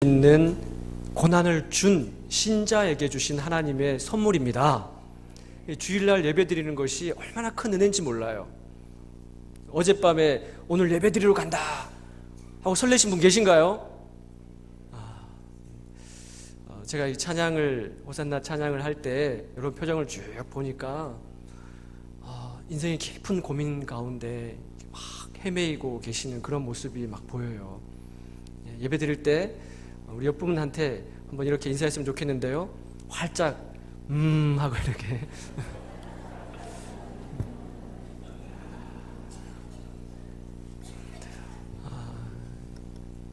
있는 고난을 준 신자에게 주신 하나님의 선물입니다. 주일날 예배드리는 것이 얼마나 큰 은혜인지 몰라요. 어젯밤에 오늘 예배드리러 간다 하고 설레신 분 계신가요? 제가 이 찬양을, 호산나 찬양을 할 때 여러분 표정을 쭉 보니까 인생의 깊은 고민 가운데 막 헤매이고 계시는 그런 모습이 막 보여요. 예배 드릴 때 우리 옆분한테 한번 이렇게 인사했으면 좋겠는데요. 활짝 하고 이렇게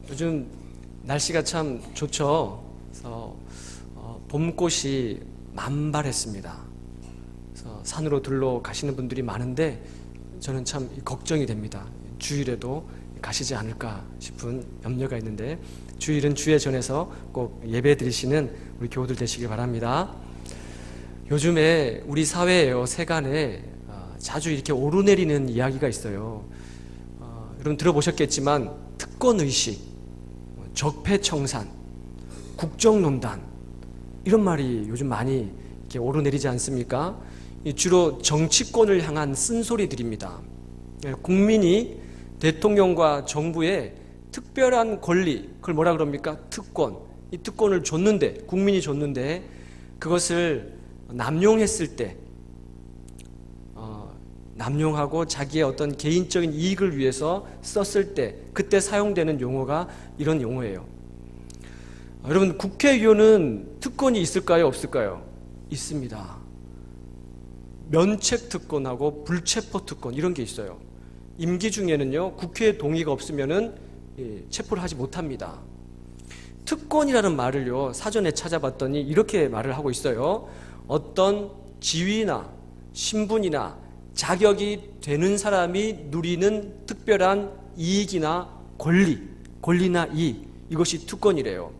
요즘 날씨가 참 좋죠. 그래서 봄꽃이 만발했습니다. 그래서 산으로 들러 가시는 분들이 많은데 저는 참 걱정이 됩니다. 주일에도 가시지 않을까 싶은 염려가 있는데, 주일은 주에 전해서 꼭 예배 드리시는 우리 교우들 되시길 바랍니다. 요즘에 우리 사회에요, 세간에 자주 이렇게 오르내리는 이야기가 있어요. 여러분 들어보셨겠지만 특권의식, 적폐청산, 국정농단, 이런 말이 요즘 많이 이렇게 오르내리지 않습니까? 주로 정치권을 향한 쓴소리들입니다. 국민이 대통령과 정부에 특별한 권리, 그걸 뭐라 그럽니까? 특권. 이 특권을 줬는데, 국민이 줬는데 그것을 남용했을 때, 남용하고 자기의 어떤 개인적인 이익을 위해서 썼을 때, 그때 사용되는 용어가 이런 용어예요. 여러분, 국회의원은 특권이 있을까요? 없을까요? 있습니다. 면책특권하고 불체포특권, 이런 게 있어요. 임기 중에는요, 국회의 동의가 없으면은 체포를 하지 못합니다. 특권이라는 말을요, 사전에 찾아봤더니 이렇게 말을 하고 있어요. 어떤 지위나 신분이나 자격이 되는 사람이 누리는 특별한 이익이나 권리나 이익, 이것이 특권이래요.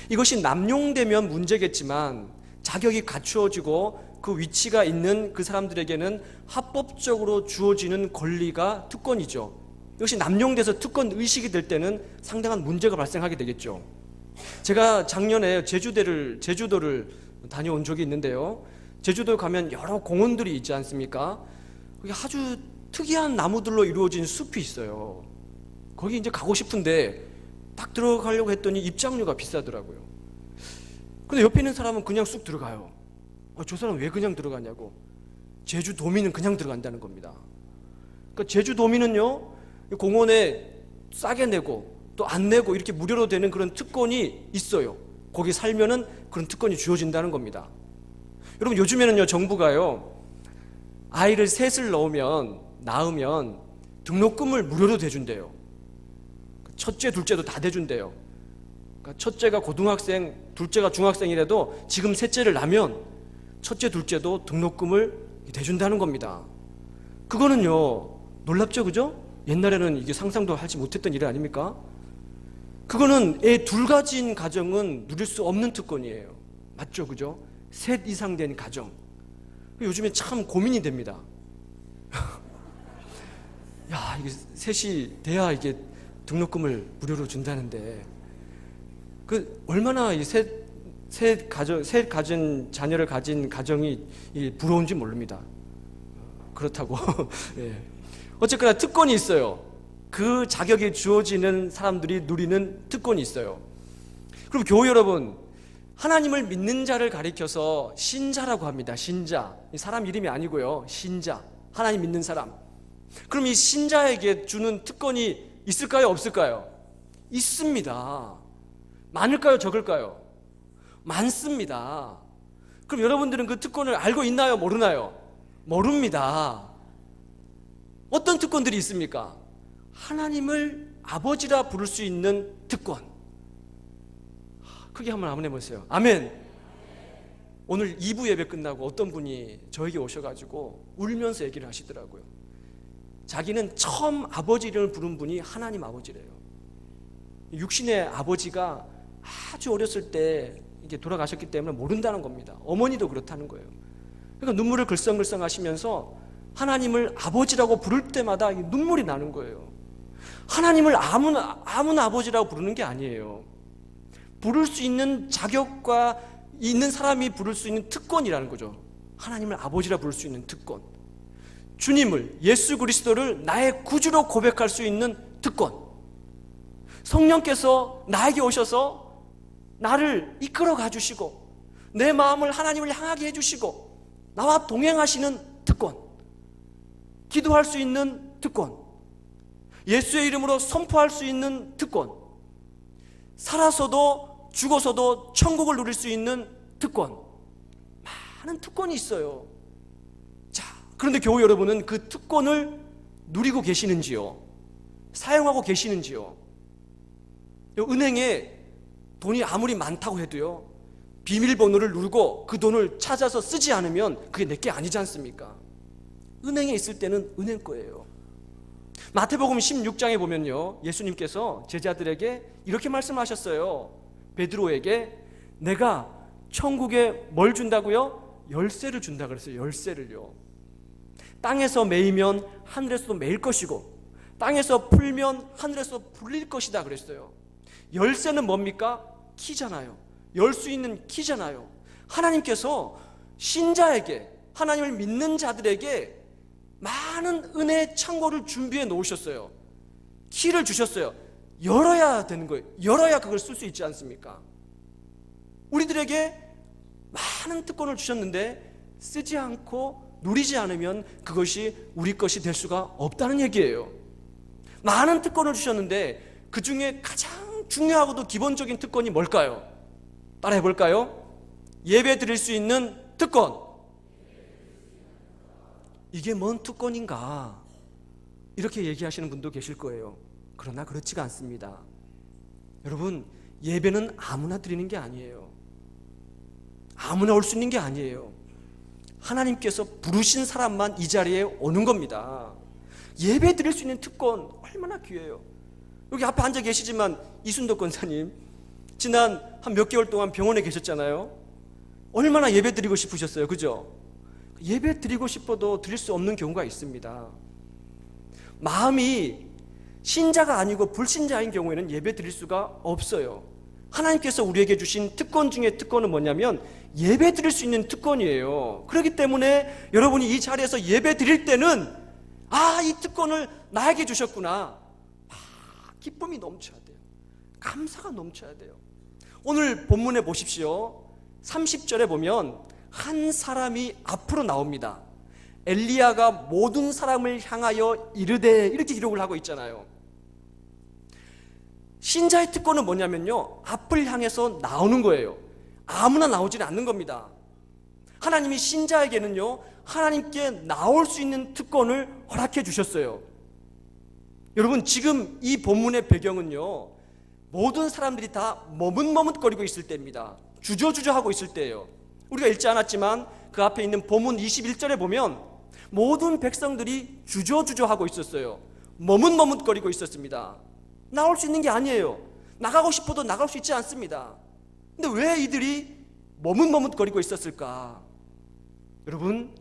이것이 남용되면 문제겠지만 자격이 갖추어지고 그 위치가 있는 그 사람들에게는 합법적으로 주어지는 권리가 특권이죠. 이것이 남용돼서 특권 의식이 될 때는 상당한 문제가 발생하게 되겠죠. 제가 작년에 제주도를 다녀온 적이 있는데요. 제주도에 가면 여러 공원들이 있지 않습니까? 거기 아주 특이한 나무들로 이루어진 숲이 있어요. 거기 이제 가고 싶은데 딱 들어가려고 했더니 입장료가 비싸더라고요. 근데 옆에 있는 사람은 그냥 쑥 들어가요. 저 사람 왜 그냥 들어가냐고. 제주도민은 그냥 들어간다는 겁니다. 그러니까 제주도민은요, 공원에 싸게 내고 또 안 내고 이렇게 무료로 되는 그런 특권이 있어요. 거기 살면은 그런 특권이 주어진다는 겁니다. 여러분, 요즘에는요, 정부가요, 아이를 셋을 낳으면 등록금을 무료로 대준대요. 첫째, 둘째도 다 대준대요. 그러니까 첫째가 고등학생, 둘째가 중학생이라도 지금 셋째를 낳으면 첫째, 둘째도 등록금을 대준다는 겁니다. 그거는요, 놀랍죠, 그죠? 옛날에는 이게 상상도 하지 못했던 일 아닙니까? 그거는 애 둘 가진 가정은 누릴 수 없는 특권이에요. 맞죠, 그죠? 셋 이상 된 가정. 요즘에 참 고민이 됩니다. 야, 이게 셋이 돼야 이게 등록금을 무료로 준다는데, 얼마나 셋 가진 자녀를 가진 가정이 부러운지 모릅니다. 그렇다고. 예. 어쨌거나 특권이 있어요. 그 자격이 주어지는 사람들이 누리는 특권이 있어요. 그럼 교우 여러분, 하나님을 믿는 자를 가리켜서 신자라고 합니다. 신자. 사람 이름이 아니고요. 신자. 하나님 믿는 사람. 그럼 이 신자에게 주는 특권이 있을까요? 없을까요? 있습니다. 많을까요? 적을까요? 많습니다. 그럼 여러분들은 그 특권을 알고 있나요? 모르나요? 모릅니다. 어떤 특권들이 있습니까? 하나님을 아버지라 부를 수 있는 특권. 크게 한번 아멘 해보세요. 아멘. 오늘 2부 예배 끝나고 어떤 분이 저에게 오셔가지고 울면서 얘기를 하시더라고요. 자기는 처음 아버지 이름을 부른 분이 하나님 아버지래요. 육신의 아버지가 아주 어렸을 때 이게 돌아가셨기 때문에 모른다는 겁니다. 어머니도 그렇다는 거예요. 그러니까 눈물을 글썽글썽 하시면서 하나님을 아버지라고 부를 때마다 눈물이 나는 거예요. 하나님을 아무나 아버지라고 부르는 게 아니에요. 부를 수 있는 자격과 있는 사람이 부를 수 있는 특권이라는 거죠. 하나님을 아버지라 부를 수 있는 특권, 주님을, 예수 그리스도를 나의 구주로 고백할 수 있는 특권, 성령께서 나에게 오셔서 나를 이끌어 가주시고 내 마음을 하나님을 향하게 해주시고 나와 동행하시는 특권, 기도할 수 있는 특권, 예수의 이름으로 선포할 수 있는 특권, 살아서도 죽어서도 천국을 누릴 수 있는 특권, 많은 특권이 있어요. 자, 그런데 교우 여러분은 그 특권을 누리고 계시는지요? 사용하고 계시는지요? 은행에 돈이 아무리 많다고 해도요, 비밀번호를 누르고 그 돈을 찾아서 쓰지 않으면 그게 내게 아니지 않습니까? 은행에 있을 때는 은행 거예요. 마태복음 16장에 보면요, 예수님께서 제자들에게 이렇게 말씀하셨어요. 베드로에게 내가 천국에 뭘 준다고요? 열쇠를 준다 그랬어요. 열쇠를요. 땅에서 매이면 하늘에서도 매일 것이고 땅에서 풀면 하늘에서 풀릴 것이다 그랬어요. 열쇠는 뭡니까? 키잖아요. 열 수 있는 키잖아요. 하나님께서 신자에게, 하나님을 믿는 자들에게 많은 은혜의 창고를 준비해 놓으셨어요. 키를 주셨어요. 열어야 되는 거예요. 열어야 그걸 쓸 수 있지 않습니까? 우리들에게 많은 특권을 주셨는데 쓰지 않고 누리지 않으면 그것이 우리 것이 될 수가 없다는 얘기예요. 많은 특권을 주셨는데 그 중에 가장 중요하고도 기본적인 특권이 뭘까요? 따라해 볼까요? 예배 드릴 수 있는 특권. 이게 뭔 특권인가? 이렇게 얘기하시는 분도 계실 거예요. 그러나 그렇지가 않습니다. 여러분, 예배는 아무나 드리는 게 아니에요. 아무나 올 수 있는 게 아니에요. 하나님께서 부르신 사람만 이 자리에 오는 겁니다. 예배 드릴 수 있는 특권 얼마나 귀해요. 여기 앞에 앉아 계시지만 이순덕 권사님 지난 한 몇 개월 동안 병원에 계셨잖아요. 얼마나 예배 드리고 싶으셨어요. 그죠? 예배 드리고 싶어도 드릴 수 없는 경우가 있습니다. 마음이 신자가 아니고 불신자인 경우에는 예배 드릴 수가 없어요. 하나님께서 우리에게 주신 특권 중에 특권은 뭐냐면 예배 드릴 수 있는 특권이에요. 그렇기 때문에 여러분이 이 자리에서 예배 드릴 때는 이 특권을 나에게 주셨구나, 기쁨이 넘쳐야 돼요. 감사가 넘쳐야 돼요. 오늘 본문에 보십시오. 30절에 보면 한 사람이 앞으로 나옵니다. 엘리야가 모든 사람을 향하여 이르되, 이렇게 기록을 하고 있잖아요. 신자의 특권은 뭐냐면요, 앞을 향해서 나오는 거예요. 아무나 나오지는 않는 겁니다. 하나님이 신자에게는요, 하나님께 나올 수 있는 특권을 허락해 주셨어요. 여러분, 지금 이 본문의 배경은요, 모든 사람들이 다 머뭇머뭇거리고 있을 때입니다. 주저주저하고 있을 때예요. 우리가 읽지 않았지만 그 앞에 있는 본문 21절에 보면 모든 백성들이 주저주저하고 있었어요. 머뭇머뭇거리고 있었습니다. 나올 수 있는 게 아니에요. 나가고 싶어도 나갈 수 있지 않습니다. 근데 왜 이들이 머뭇머뭇거리고 있었을까? 여러분,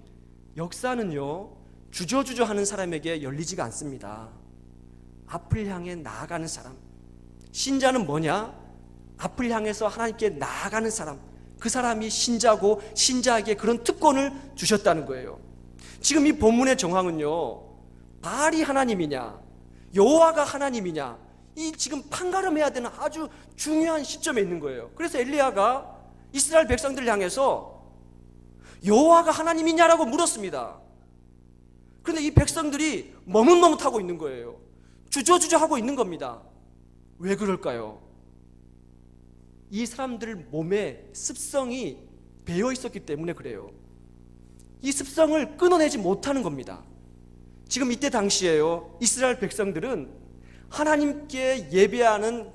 역사는요, 주저주저하는 사람에게 열리지가 않습니다. 앞을 향해 나아가는 사람, 신자는 뭐냐? 앞을 향해서 하나님께 나아가는 사람, 그 사람이 신자고 신자에게 그런 특권을 주셨다는 거예요. 지금 이 본문의 정황은요, 바알이 하나님이냐 여호와가 하나님이냐, 이 지금 판가름해야 되는 아주 중요한 시점에 있는 거예요. 그래서 엘리야가 이스라엘 백성들을 향해서 여호와가 하나님이냐라고 물었습니다. 그런데 이 백성들이 머뭇머뭇하고 있는 거예요. 주저주저하고 있는 겁니다. 왜 그럴까요? 이 사람들 몸에 습성이 배어 있었기 때문에 그래요. 이 습성을 끊어내지 못하는 겁니다. 지금 이때 당시에요, 이스라엘 백성들은 하나님께 예배하는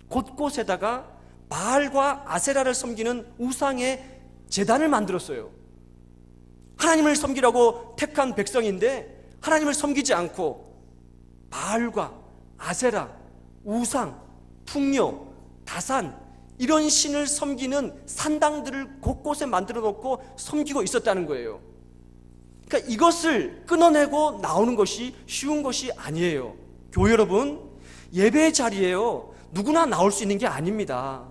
곳곳에다가 바알과 아세라를 섬기는 우상의 제단을 만들었어요. 하나님을 섬기라고 택한 백성인데 하나님을 섬기지 않고 바알과 아세라, 우상, 풍요, 다산, 이런 신을 섬기는 산당들을 곳곳에 만들어 놓고 섬기고 있었다는 거예요. 그러니까 이것을 끊어내고 나오는 것이 쉬운 것이 아니에요. 교회 여러분, 예배의 자리에요, 누구나 나올 수 있는 게 아닙니다.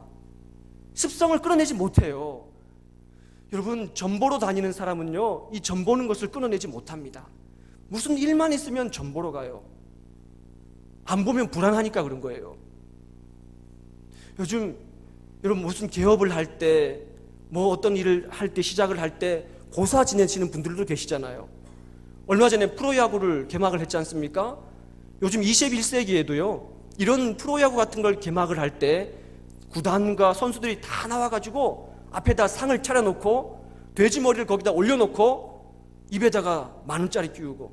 습성을 끊어내지 못해요. 여러분, 전보러 다니는 사람은요, 이 전보는 것을 끊어내지 못합니다. 무슨 일만 있으면 전보러 가요. 안 보면 불안하니까 그런 거예요. 요즘 여러분 무슨 개업을 할 때, 뭐 어떤 일을 할 때, 시작을 할 때 고사 지내시는 분들도 계시잖아요. 얼마 전에 프로야구를 개막을 했지 않습니까? 요즘 21세기에도요 이런 프로야구 같은 걸 개막을 할 때 구단과 선수들이 다 나와가지고 앞에다 상을 차려놓고 돼지 머리를 거기다 올려놓고 입에다가 10,000원짜리 끼우고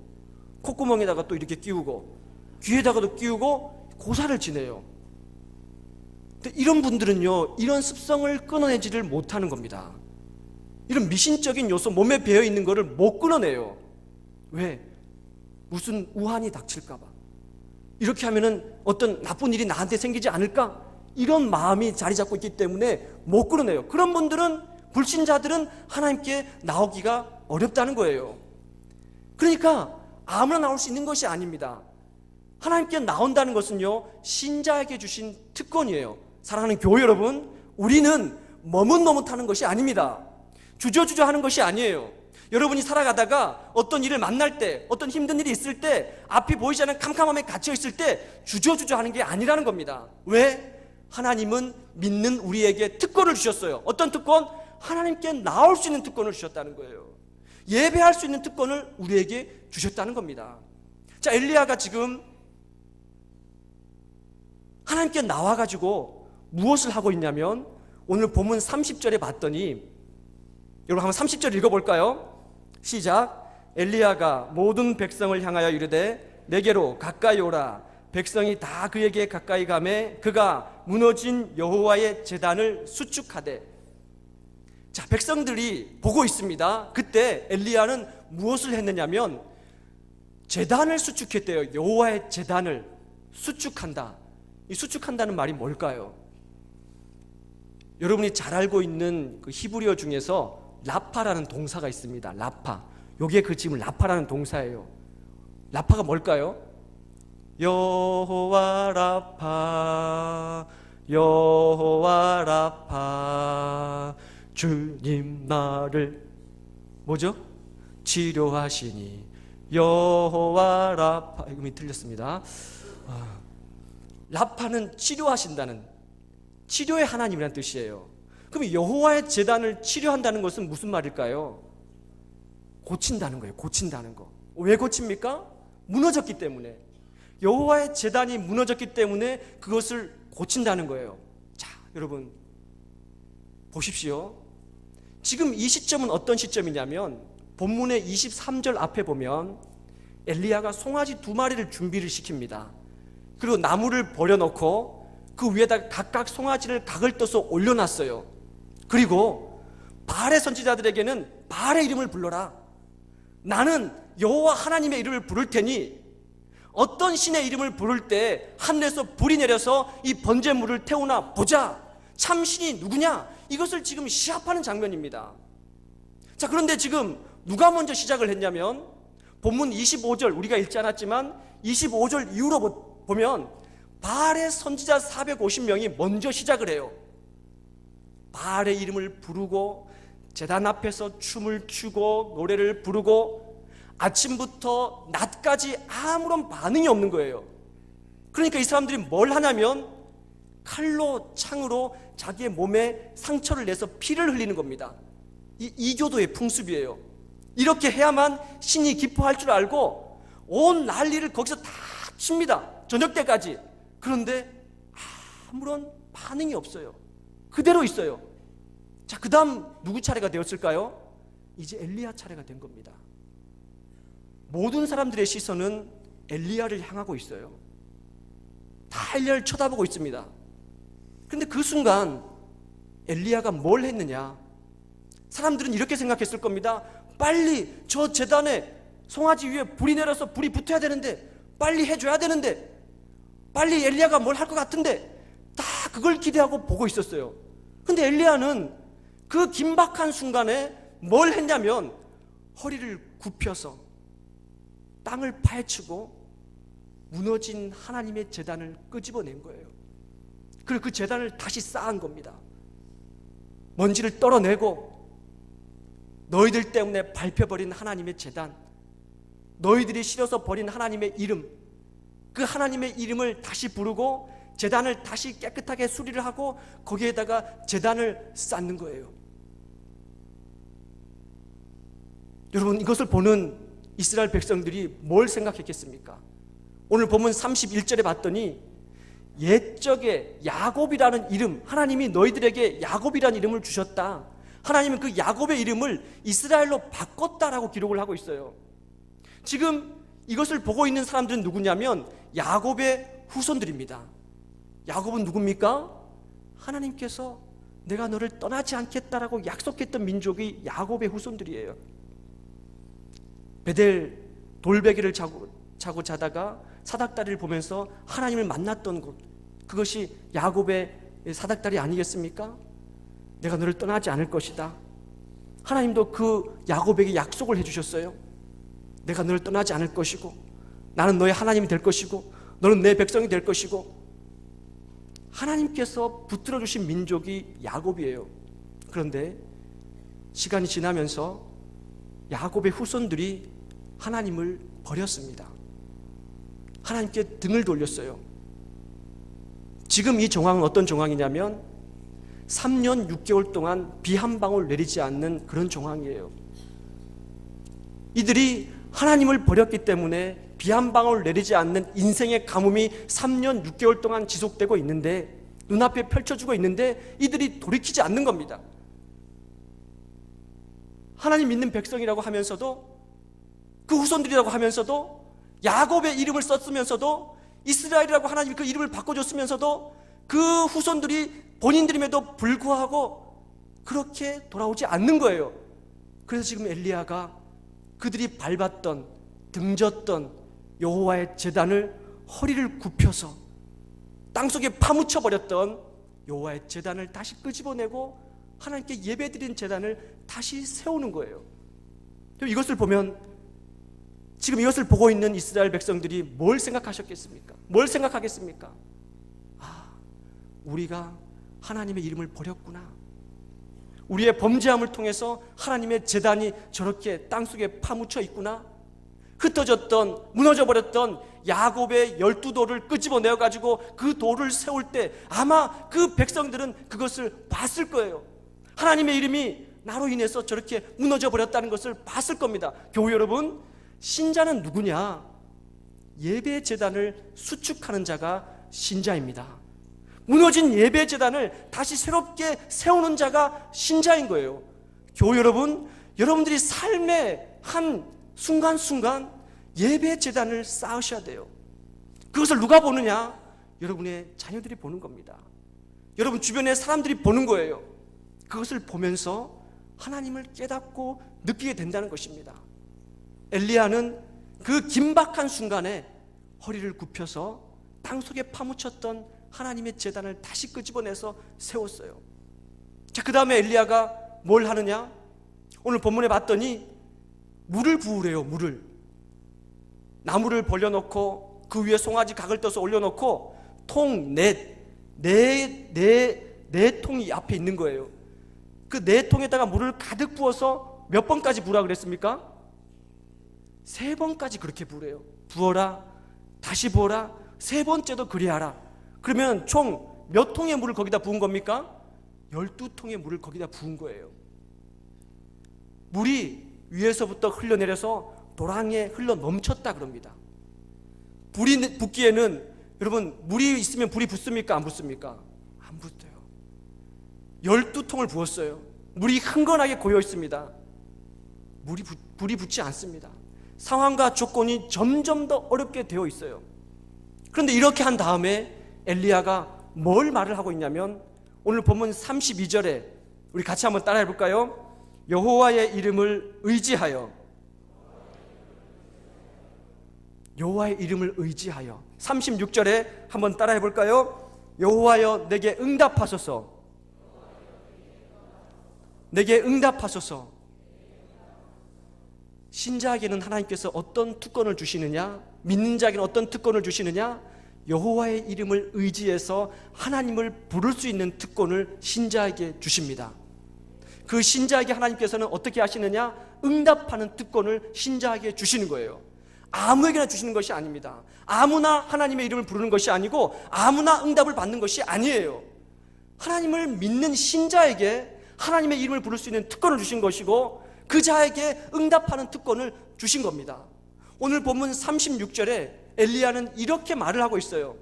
콧구멍에다가 또 이렇게 끼우고 귀에다가도 끼우고 고사를 지내요. 근데 이런 분들은요 이런 습성을 끊어내지를 못하는 겁니다. 이런 미신적인 요소 몸에 배어있는 거를 못 끊어내요. 왜? 무슨 우환이 닥칠까 봐. 이렇게 하면은 어떤 나쁜 일이 나한테 생기지 않을까? 이런 마음이 자리 잡고 있기 때문에 못 끊어내요. 그런 분들은, 불신자들은 하나님께 나오기가 어렵다는 거예요. 그러니까 아무나 나올 수 있는 것이 아닙니다. 하나님께 나온다는 것은요 신자에게 주신 특권이에요. 사랑하는 교회 여러분, 우리는 머뭇머뭇하는 것이 아닙니다. 주저주저 하는 것이 아니에요. 여러분이 살아가다가 어떤 일을 만날 때, 어떤 힘든 일이 있을 때, 앞이 보이지 않는 캄캄함에 갇혀 있을 때 주저주저 하는 게 아니라는 겁니다. 왜? 하나님은 믿는 우리에게 특권을 주셨어요. 어떤 특권? 하나님께 나올 수 있는 특권을 주셨다는 거예요. 예배할 수 있는 특권을 우리에게 주셨다는 겁니다. 자, 엘리야가 지금 하나님께 나와가지고 무엇을 하고 있냐면, 오늘 본문 30절에 봤더니, 여러분 한번 30절 읽어볼까요? 시작. 엘리야가 모든 백성을 향하여 이르되 내게로 가까이 오라. 백성이 다 그에게 가까이 가매 그가 무너진 여호와의 제단을 수축하되. 자, 백성들이 보고 있습니다. 그때 엘리야는 무엇을 했느냐면 제단을 수축했대요. 여호와의 제단을 수축한다. 이 수축한다는 말이 뭘까요? 여러분이 잘 알고 있는 그 히브리어 중에서 라파라는 동사가 있습니다. 라파. 요게 그 지금 라파라는 동사예요. 라파가 뭘까요? 여호와 라파, 여호와 라파, 주님 나를 뭐죠? 치료하시니 여호와 라파. 이거 틀렸습니다. 라파는 치료하신다는, 치료의 하나님이라는 뜻이에요. 그럼 여호와의 제단을 치료한다는 것은 무슨 말일까요? 고친다는 거예요. 고친다는 거. 왜 고칩니까? 무너졌기 때문에. 여호와의 제단이 무너졌기 때문에 그것을 고친다는 거예요. 자, 여러분 보십시오. 지금 이 시점은 어떤 시점이냐면 본문의 23절 앞에 보면 엘리야가 송아지 2마리를 준비를 시킵니다. 그리고 나무를 버려놓고 그 위에다 각각 송아지를 각을 떠서 올려놨어요. 그리고 바알의 선지자들에게는 바알의 이름을 불러라. 나는 여호와 하나님의 이름을 부를 테니 어떤 신의 이름을 부를 때 하늘에서 불이 내려서 이 번제물을 태우나 보자. 참 신이 누구냐? 이것을 지금 시합하는 장면입니다. 자, 그런데 지금 누가 먼저 시작을 했냐면 본문 25절, 우리가 읽지 않았지만 25절 이후로 보면 바알의 선지자 450명이 먼저 시작을 해요. 바알의 이름을 부르고 제단 앞에서 춤을 추고 노래를 부르고 아침부터 낮까지 아무런 반응이 없는 거예요. 그러니까 이 사람들이 뭘 하냐면 칼로 창으로 자기의 몸에 상처를 내서 피를 흘리는 겁니다. 이 이교도의 풍습이에요. 이렇게 해야만 신이 기뻐할 줄 알고 온 난리를 거기서 다 칩니다. 저녁 때까지. 그런데 아무런 반응이 없어요. 그대로 있어요. 자, 그 다음 누구 차례가 되었을까요? 이제 엘리야 차례가 된 겁니다. 모든 사람들의 시선은 엘리야를 향하고 있어요. 다 엘리야를 쳐다보고 있습니다. 그런데 그 순간 엘리야가 뭘 했느냐? 사람들은 이렇게 생각했을 겁니다. 빨리 저 제단에 송아지 위에 불이 내려서 불이 붙어야 되는데, 빨리 해줘야 되는데, 빨리 엘리야가 뭘 할 것 같은데, 다 그걸 기대하고 보고 있었어요. 근데 엘리야는 그 긴박한 순간에 뭘 했냐면 허리를 굽혀서 땅을 파헤치고 무너진 하나님의 제단을 끄집어낸 거예요. 그리고 그 제단을 다시 쌓은 겁니다. 먼지를 떨어내고 너희들 때문에 밟혀버린 하나님의 제단, 너희들이 싫어서 버린 하나님의 이름, 그 하나님의 이름을 다시 부르고 제단을 다시 깨끗하게 수리를 하고 거기에다가 제단을 쌓는 거예요. 여러분, 이것을 보는 이스라엘 백성들이 뭘 생각했겠습니까? 오늘 본문 31절에 봤더니 옛적에 야곱이라는 이름, 하나님이 너희들에게 야곱이라는 이름을 주셨다, 하나님은 그 야곱의 이름을 이스라엘로 바꿨다라고 기록을 하고 있어요. 지금 이것을 보고 있는 사람들은 누구냐면 야곱의 후손들입니다. 야곱은 누굽니까? 하나님께서 내가 너를 떠나지 않겠다라고 약속했던 민족이 야곱의 후손들이에요. 베델 돌베개를 자고 자다가 사닥다리를 보면서 하나님을 만났던 곳, 그것이 야곱의 사닥다리 아니겠습니까? 내가 너를 떠나지 않을 것이다. 하나님도 그 야곱에게 약속을 해주셨어요. 내가 너를 떠나지 않을 것이고 나는 너의 하나님이 될 것이고 너는 내 백성이 될 것이고, 하나님께서 붙들어 주신 민족이 야곱이에요. 그런데 시간이 지나면서 야곱의 후손들이 하나님을 버렸습니다. 하나님께 등을 돌렸어요. 지금 이 정황은 어떤 정황이냐면 3년 6개월 동안 비 한 방울 내리지 않는 그런 정황이에요. 이들이 하나님을 버렸기 때문에 비 한 방울 내리지 않는 인생의 가뭄이 3년 6개월 동안 지속되고 있는데, 눈앞에 펼쳐지고 있는데 이들이 돌이키지 않는 겁니다. 하나님 믿는 백성이라고 하면서도, 그 후손들이라고 하면서도, 야곱의 이름을 썼으면서도, 이스라엘이라고 하나님이 그 이름을 바꿔줬으면서도 그 후손들이 본인들임에도 불구하고 그렇게 돌아오지 않는 거예요. 그래서 지금 엘리야가 그들이 밟았던, 등졌던 여호와의 제단을 허리를 굽혀서 땅속에 파묻혀 버렸던 여호와의 제단을 다시 끄집어내고 하나님께 예배드린 제단을 다시 세우는 거예요. 이것을 보면, 지금 이것을 보고 있는 이스라엘 백성들이 뭘 생각하셨겠습니까? 뭘 생각하겠습니까? 아, 우리가 하나님의 이름을 버렸구나. 우리의 범죄함을 통해서 하나님의 제단이 저렇게 땅속에 파묻혀 있구나. 흩어졌던, 무너져버렸던 야곱의 12돌을 끄집어내어가지고 그 돌을 세울 때 아마 그 백성들은 그것을 봤을 거예요. 하나님의 이름이 나로 인해서 저렇게 무너져버렸다는 것을 봤을 겁니다. 교우 여러분, 신자는 누구냐? 예배 제단을 수축하는 자가 신자입니다. 무너진 예배 제단을 다시 새롭게 세우는 자가 신자인 거예요. 교우 여러분, 여러분들이 삶의 한 순간순간 예배 제단을 쌓으셔야 돼요. 그것을 누가 보느냐? 여러분의 자녀들이 보는 겁니다. 여러분 주변의 사람들이 보는 거예요. 그것을 보면서 하나님을 깨닫고 느끼게 된다는 것입니다. 엘리야는 그 긴박한 순간에 허리를 굽혀서 땅속에 파묻혔던 하나님의 제단을 다시 끄집어내서 세웠어요. 자, 그 다음에 엘리야가 뭘 하느냐? 오늘 본문에 봤더니 물을 부으래요. 물을, 나무를 벌려놓고 그 위에 송아지 각을 떠서 올려놓고 통 네 통이 앞에 있는 거예요. 그 네 통에다가 물을 가득 부어서 몇 번까지 부으라 그랬습니까? 3번까지 그렇게 부으래요. 부어라, 다시 부어라, 3번째도 그리하라. 그러면 총 몇 통의 물을 거기다 부은 겁니까? 12통의 물을 거기다 부은 거예요. 물이 위에서부터 흘러내려서 도랑에 흘러 넘쳤다 그럽니다. 불이 붙기에는, 여러분, 물이 있으면 불이 붙습니까? 안 붙습니까? 안 붙어요. 12통을 부었어요. 물이 흥건하게 고여 있습니다. 불이 붙지 않습니다. 상황과 조건이 점점 더 어렵게 되어 있어요. 그런데 이렇게 한 다음에 엘리야가 뭘 말을 하고 있냐면, 오늘 본문 32절에 우리 같이 한번 따라해 볼까요? 여호와의 이름을 의지하여, 여호와의 이름을 의지하여. 36절에 한번 따라해 볼까요? 여호와여 내게 응답하소서, 내게 응답하소서. 신자에게는 하나님께서 어떤 특권을 주시느냐? 믿는 자에게는 어떤 특권을 주시느냐? 여호와의 이름을 의지해서 하나님을 부를 수 있는 특권을 신자에게 주십니다. 그 신자에게 하나님께서는 어떻게 하시느냐? 응답하는 특권을 신자에게 주시는 거예요. 아무에게나 주시는 것이 아닙니다. 아무나 하나님의 이름을 부르는 것이 아니고 아무나 응답을 받는 것이 아니에요. 하나님을 믿는 신자에게 하나님의 이름을 부를 수 있는 특권을 주신 것이고 그 자에게 응답하는 특권을 주신 겁니다. 오늘 본문 36절에 엘리야는 이렇게 말을 하고 있어요.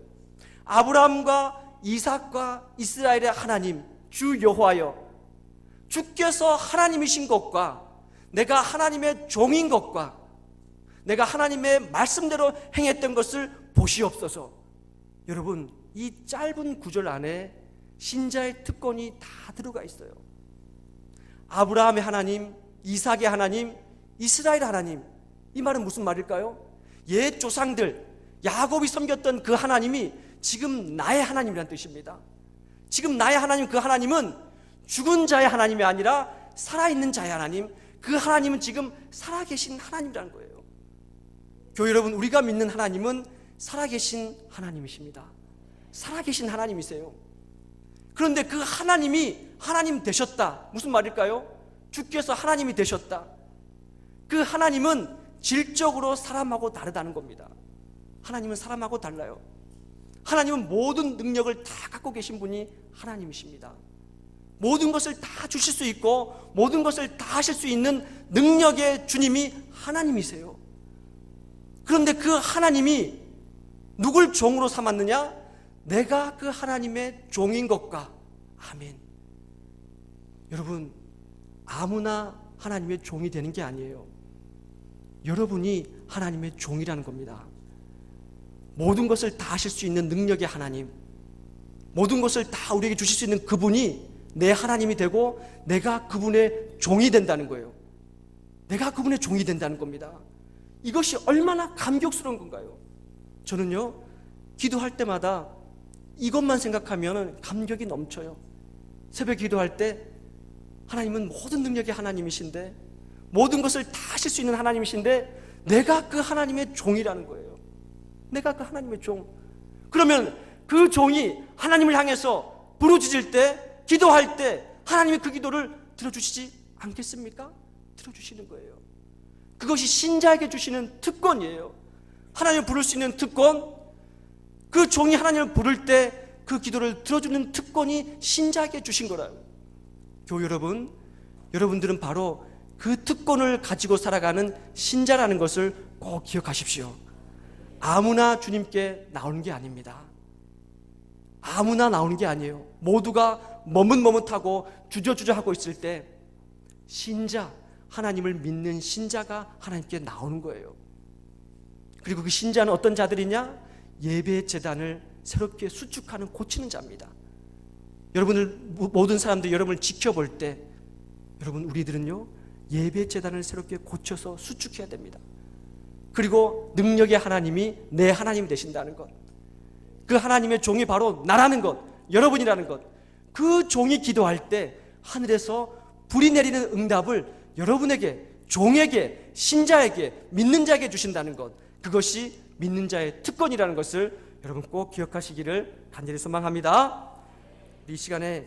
아브라함과 이삭과 이스라엘의 하나님 주 여호와여, 주께서 하나님이신 것과 내가 하나님의 종인 것과 내가 하나님의 말씀대로 행했던 것을 보시옵소서. 여러분, 이 짧은 구절 안에 신자의 특권이 다 들어가 있어요. 아브라함의 하나님, 이삭의 하나님, 이스라엘 하나님. 이 말은 무슨 말일까요? 옛 조상들 야곱이 섬겼던 그 하나님이 지금 나의 하나님이라는 뜻입니다. 지금 나의 하나님, 그 하나님은 죽은 자의 하나님이 아니라 살아있는 자의 하나님, 그 하나님은 지금 살아계신 하나님이라는 거예요. 교회 여러분, 우리가 믿는 하나님은 살아계신 하나님이십니다. 살아계신 하나님이세요. 그런데 그 하나님이 하나님 되셨다. 무슨 말일까요? 주께서 하나님이 되셨다. 그 하나님은 질적으로 사람하고 다르다는 겁니다. 하나님은 사람하고 달라요. 하나님은 모든 능력을 다 갖고 계신 분이 하나님이십니다. 모든 것을 다 주실 수 있고 모든 것을 다 하실 수 있는 능력의 주님이 하나님이세요. 그런데 그 하나님이 누굴 종으로 삼았느냐? 내가 그 하나님의 종인 것과. 아멘. 여러분, 아무나 하나님의 종이 되는 게 아니에요. 여러분이 하나님의 종이라는 겁니다. 모든 것을 다 하실 수 있는 능력의 하나님, 모든 것을 다 우리에게 주실 수 있는 그분이 내 하나님이 되고 내가 그분의 종이 된다는 거예요. 내가 그분의 종이 된다는 겁니다. 이것이 얼마나 감격스러운 건가요? 저는요, 기도할 때마다 이것만 생각하면 감격이 넘쳐요. 새벽 기도할 때 하나님은 모든 능력의 하나님이신데 모든 것을 다 하실 수 있는 하나님이신데 내가 그 하나님의 종이라는 거예요. 내가 그 하나님의 종. 그러면 그 종이 하나님을 향해서 부르짖을 때, 기도할 때 하나님이 그 기도를 들어주시지 않겠습니까? 들어주시는 거예요. 그것이 신자에게 주시는 특권이에요. 하나님을 부를 수 있는 특권, 그 종이 하나님을 부를 때 그 기도를 들어주는 특권이 신자에게 주신 거라요. 교회 여러분, 여러분들은 바로 그 특권을 가지고 살아가는 신자라는 것을 꼭 기억하십시오. 아무나 주님께 나오는 게 아닙니다. 아무나 나오는 게 아니에요. 모두가 머뭇머뭇하고 주저주저하고 있을 때 신자, 하나님을 믿는 신자가 하나님께 나오는 거예요. 그리고 그 신자는 어떤 자들이냐? 예배 제단을 새롭게 수축하는, 고치는 자입니다. 여러분들, 모든 사람들이 여러분을 지켜볼 때 여러분, 우리들은요 예배 제단을 새롭게 고쳐서 수축해야 됩니다. 그리고 능력의 하나님이 내 하나님이 되신다는 것, 그 하나님의 종이 바로 나라는 것, 여러분이라는 것, 그 종이 기도할 때 하늘에서 불이 내리는 응답을 여러분에게, 종에게, 신자에게, 믿는 자에게 주신다는 것, 그것이 믿는 자의 특권이라는 것을 여러분 꼭 기억하시기를 간절히 소망합니다. 이 시간에